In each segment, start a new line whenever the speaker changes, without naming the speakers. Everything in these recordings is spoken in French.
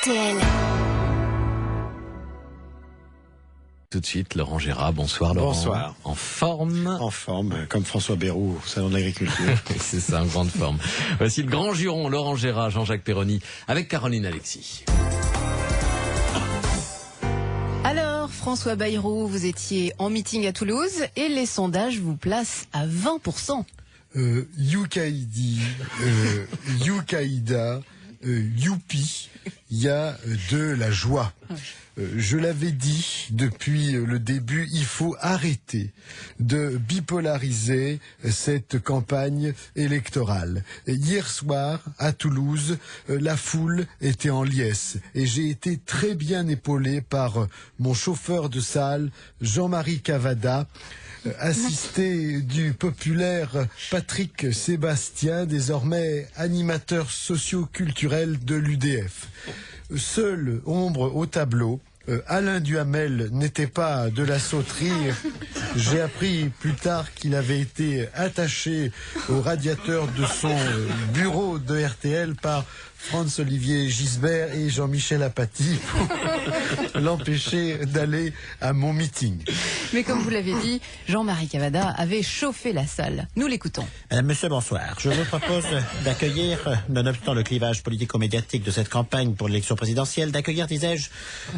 RTL.
Tout de suite, Laurent Gérard. Bonsoir Laurent.
Bonsoir.
En forme.
En forme, comme François Bayrou au Salon de l'Agriculture.
C'est ça, en grande forme. Voici le grand juron, Laurent Gérard, Jean-Jacques Perroni, avec Caroline Alexis.
Alors, François Bayrou, vous étiez en meeting à Toulouse et les sondages vous placent à 20%.
Youkaïdi, Youkaïda, Youpi, il y a de la joie. Je l'avais dit depuis le début, il faut arrêter de bipolariser cette campagne électorale. Hier soir, à Toulouse, la foule était en liesse et j'ai été très bien épaulé par mon chauffeur de salle, Jean-Marie Cavada, assisté du populaire Patrick Sébastien, désormais animateur socio-culturel de l'UDF. Seule ombre au tableau, Alain Duhamel n'était pas de la sauterie. J'ai appris plus tard qu'il avait été attaché au radiateur de son bureau de RTL par Franz-Olivier Gisbert et Jean-Michel Apathy pour l'empêcher d'aller à mon meeting.
Mais comme vous l'avez dit, Jean-Marie Cavada avait chauffé la salle. Nous l'écoutons.
Monsieur, bonsoir. Je vous propose d'accueillir, nonobstant le clivage politico-médiatique de cette campagne pour l'élection présidentielle, d'accueillir, disais-je,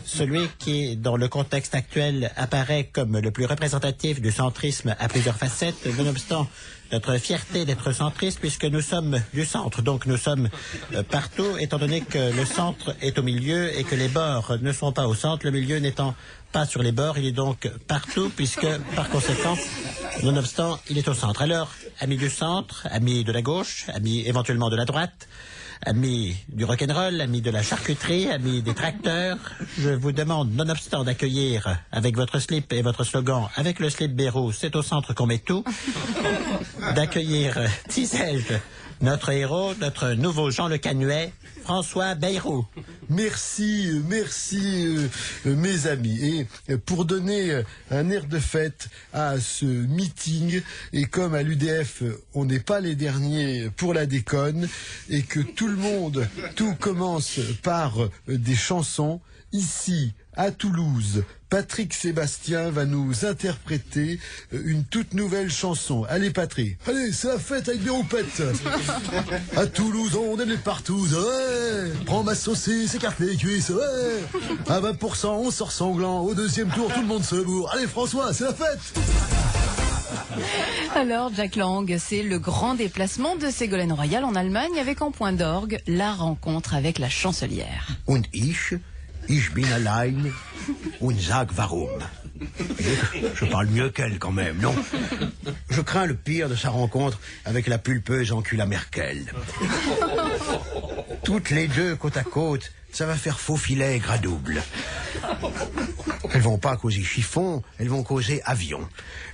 celui qui, dans le contexte actuel, apparaît comme le plus représentatif du centrisme à plusieurs facettes, nonobstant notre fierté d'être centriste, puisque nous sommes du centre, donc nous sommes partout, étant donné que le centre est au milieu et que les bords ne sont pas au centre, le milieu n'étant pas sur les bords, il est donc partout, puisque par conséquent, nonobstant, il est au centre. Alors, amis du centre, amis de la gauche, amis éventuellement de la droite, amis du rock'n'roll, amis de la charcuterie, amis des tracteurs, je vous demande, nonobstant, d'accueillir avec votre slip et votre slogan, avec le slip Bayrou, c'est au centre qu'on met tout, d'accueillir, disais-je, notre héros, notre nouveau Jean Le Canuet, François Bayrou.
Merci, mes amis. Et pour donner un air de fête à ce meeting, et comme à l'UDF, on n'est pas les derniers pour la déconne, et que tout commence par des chansons, ici, à Toulouse, Patrick Sébastien va nous interpréter une toute nouvelle chanson. Allez Patrick, allez, c'est la fête avec des roupettes. À Toulouse, on aime les partout, ouais. Prends ma saucisse, écarte les cuisses, ouais. À 20%, on sort sanglant. Au deuxième tour, tout le monde se bourre. Allez François, c'est la fête.
Alors, Jack Lang, c'est le grand déplacement de Ségolène Royal en Allemagne avec en point d'orgue la rencontre avec la chancelière.
Und ich bin allein und sag warum. Je parle mieux qu'elle quand même, non? Je crains le pire de sa rencontre avec la pulpeuse Angela Merkel. Toutes les deux côte à côte, ça va faire faux filet gras-double. Elles vont pas causer chiffon, elles vont causer avion.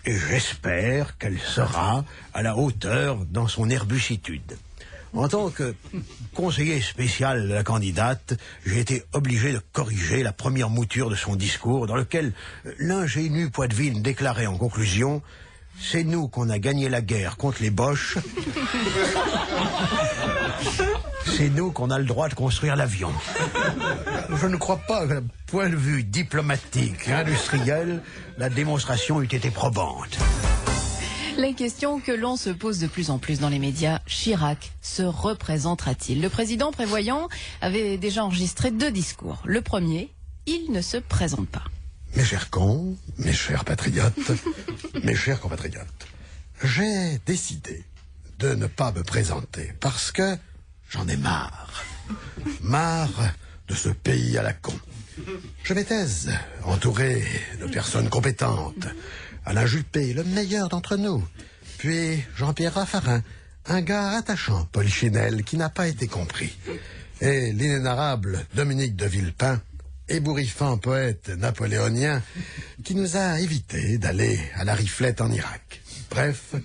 Et j'espère qu'elle sera à la hauteur dans son herbusitude. En tant que conseiller spécial de la candidate, j'ai été obligé de corriger la première mouture de son discours dans lequel l'ingénu Poitevin déclarait en conclusion « C'est nous qu'on a gagné la guerre contre les Boches. C'est nous qu'on a le droit de construire l'avion. » Je ne crois pas que, d'un point de vue diplomatique et industriel, la démonstration eût été probante.
La question que l'on se pose de plus en plus dans les médias, Chirac se représentera-t-il? Le président prévoyant avait déjà enregistré 2 discours. Le premier, il ne se présente pas.
Mes chers cons, mes chers patriotes, mes chers compatriotes, j'ai décidé de ne pas me présenter parce que j'en ai marre. Marre de ce pays à la con. Je m'étais entouré de personnes compétentes. Alain Juppé, le meilleur d'entre nous. Puis Jean-Pierre Raffarin, un gars attachant, polichinelle, qui n'a pas été compris. Et l'inénarrable Dominique de Villepin, ébouriffant poète napoléonien, qui nous a évité d'aller à la riflette en Irak. Bref,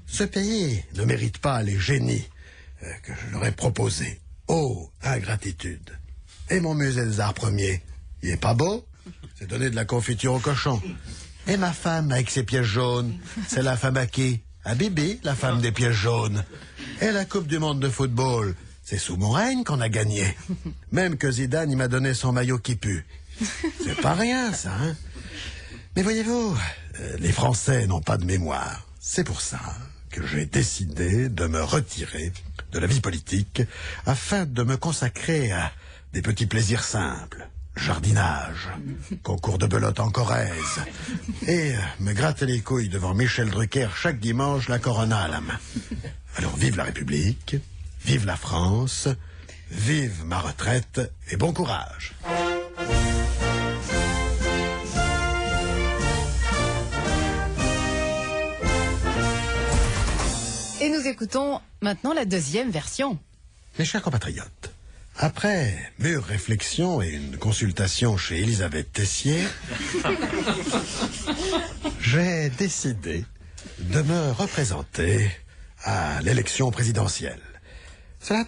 ce pays ne mérite pas les génies que je leur ai proposés. Oh, ingratitude. Et mon musée des arts premiers, il est pas beau? C'est donner de la confiture au cochon. Et ma femme avec ses pièges jaunes, c'est la femme à qui? À Bibi, la femme des pièges jaunes. Et la Coupe du monde de football, c'est sous mon règne qu'on a gagné. Même que Zidane, il m'a donné son maillot qui pue. C'est pas rien, ça, hein. Mais voyez-vous, les Français n'ont pas de mémoire. C'est pour ça que j'ai décidé de me retirer de la vie politique afin de me consacrer à des petits plaisirs simples. Jardinage, concours de belote en Corrèze, et me gratter les couilles devant Michel Drucker chaque dimanche, la Corona à la main. Alors vive la République, vive la France, vive ma retraite et bon courage.
Et nous écoutons maintenant la deuxième version.
Mes chers compatriotes, après mûre réflexion et une consultation chez Elisabeth Tessier, j'ai décidé de me représenter à l'élection présidentielle. Cela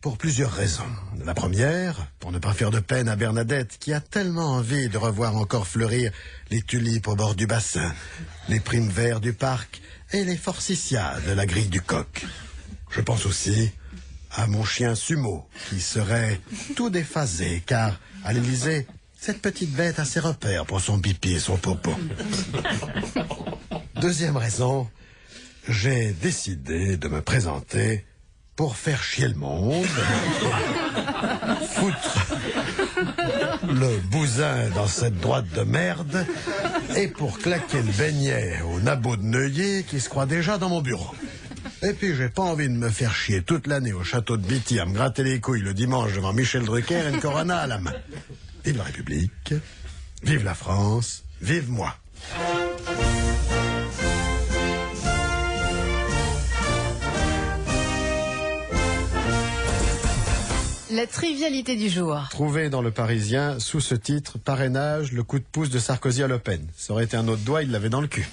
pour plusieurs raisons. La première, pour ne pas faire de peine à Bernadette, qui a tellement envie de revoir encore fleurir les tulipes au bord du bassin, les primes verts du parc et les forsythias de la grille du Coq. Je pense aussi à mon chien Sumo, qui serait tout déphasé, car à l'Élysée, cette petite bête a ses repères pour son pipi et son popo. Deuxième raison, j'ai décidé de me présenter pour faire chier le monde, foutre le bousin dans cette droite de merde, et pour claquer le beignet au nabot de Neuilly qui se croit déjà dans mon bureau. Et puis j'ai pas envie de me faire chier toute l'année au château de Bitty à me gratter les couilles le dimanche devant Michel Drucker et une Corona à la main. Vive la République, vive la France, vive moi.
La trivialité du jour.
Trouvé dans le Parisien, sous ce titre, parrainage, le coup de pouce de Sarkozy à Le Pen. Ça aurait été un autre doigt, il l'avait dans le cul.